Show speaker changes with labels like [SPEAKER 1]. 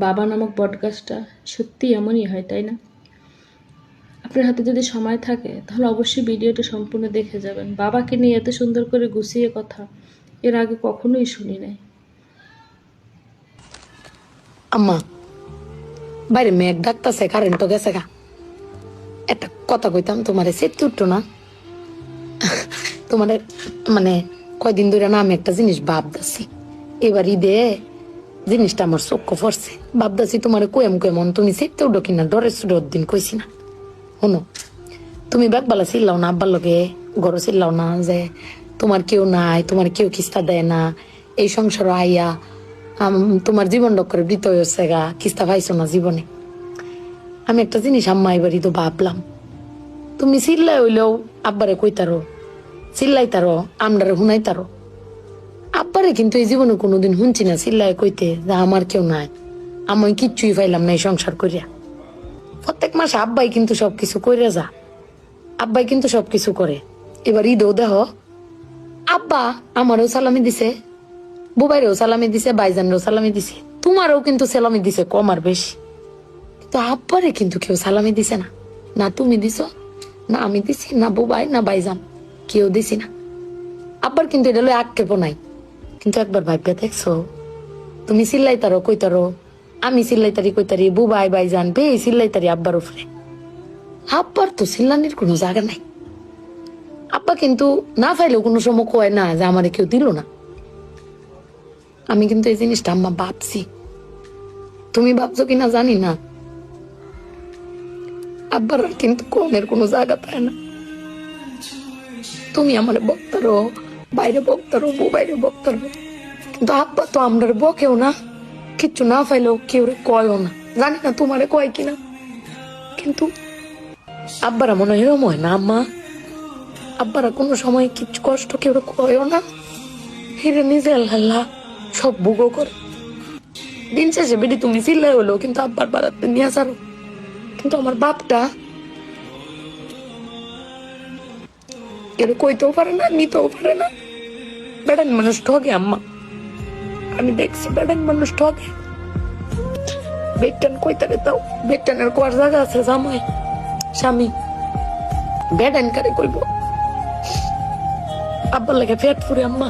[SPEAKER 1] বাবা নামক পডকাস্টটা সত্যি এমনই হয়, তাই না? আপনার হাতে যদি সময় থাকে তাহলে অবশ্যই ভিডিওটা সম্পূর্ণ দেখে যাবেন। বাবাকে নিয়ে এত সুন্দর করে গুছিয়ে কথা এর আগে কখনোই শুনি নাই।
[SPEAKER 2] আম্মা, বাইরে মেঘ ডাকতেছে, কারেন্ট তো গেছে গা। একটা কথা কইতাম, তোমারে সেটতে উঠতো না? তোমারে মানে কয়দিন ধরে না আমি একটা জিনিস ভাবতেছি। এবার ঈদে জিনিসটা আমার চোখ পড়ছে। ভাবতেছি তোমারে কোয়েম কেমন তুমি সেটতে উঠো কিনা, ডরের সুডোর দিন কইছি না। শোনো, তুমি ব্যাগবালা চিল্লাও না, আব্বার লগে গড় চিল্লাও না যে তোমার কেউ নাই, তোমার কেউ কিস্তা দেয় না, এই সংসার আইয়া তোমার জীবন ডক্করে বৃত হয়েছে গা, কিস্তা পাইছো না জীবনে। আমি একটা জিনিস আম্মা এবারই তো ভাবলাম, তুমি চিল্লাই হইলেও আব্বারে কইতারো, চিল্লাইতারো, আমরারে হুনাইতারো। আব্বারে কিন্তু এই জীবনে কোনোদিন শুনছি না চিল্লাই কইতে যে আমার কেউ নাই, আমি কিচ্ছুই পাইলাম না এই সংসার করিয়া। প্রত্যেক মাসে আব্বাই কিন্তু সবকিছু কইরা যা, আব্বাই কিন্তু সবকিছু করে। এবার ঈদেও দেহ আব্বা আমারও সালামি দিছে, বুবাইরেও সালামি দিছে, বাইজানরেও সালামি দিছে, তোমারও কিন্তু সালামি দিছে কম আর বেশি। তো আব্বারে কিন্তু কেউ সালামি দিছে না, না তুমি দিছো, না আমি দিছি, না বুবাই, না বাইজান, কেউ দিছি না। আব্বার কিন্তু এটা লই আক্ষেপও নাই। কিন্তু একবার ভাববে দেখছো, তুমি চিল্লাইতারো কইতারো, আমি চিল্লাইতারি কইতারি, বুবাই বাইজান বে চিল্লাইতারি আব্বার উপরে। আব্বার তো চিল্লানির কোনো জায়গা নাই। আব্বা কিন্তু না পাইলেও কোনো সময় কয় না যে আমারে কেউ দিল না। আমি কিন্তু এই জিনিসটা আম্মা ভাবছি, তুমি ভাবছো কিনা জানি না। আব্বার কিন্তু কমের কোনো জায়গা পায় না। তুমি আমার বক্তারো, বাইরে বক্তারো, বাইরে বক্তারো, কিন্তু আব্বা তো আমরা বকেও না, কিচ্ছু না পাইলেও কেউ কয়ও না। জানি না তোমারে কয় কিনা, কিন্তু আব্বারা মনে হয় এরম হয় না আম্মা? আব্বারা কোনো সময় কিচ্ছু কষ্ট কেউ কয়ও না, হিরে নিজে আল্লাহ সব ভোগও করে। দিন শেষে বেটি তুমি চিল্লাই হলো কিন্তু আব্বার বাড়াতে নিয়ে আসারো। কিন্তু আমার বাপটা কেউ কইতেও পারে না, নিতেও পারে না। বেড়ান মানুষ ঠকে আম্মা, আমি দেখছি বেড়ান মানুষ ঠকে। বেটান কইতারে তাও বেটানের কোয়ার জায়গা আছে, জামাই স্বামী বেড়ান কারে কইব। আব্বার লাগে ফেট ফুরে আম্মা।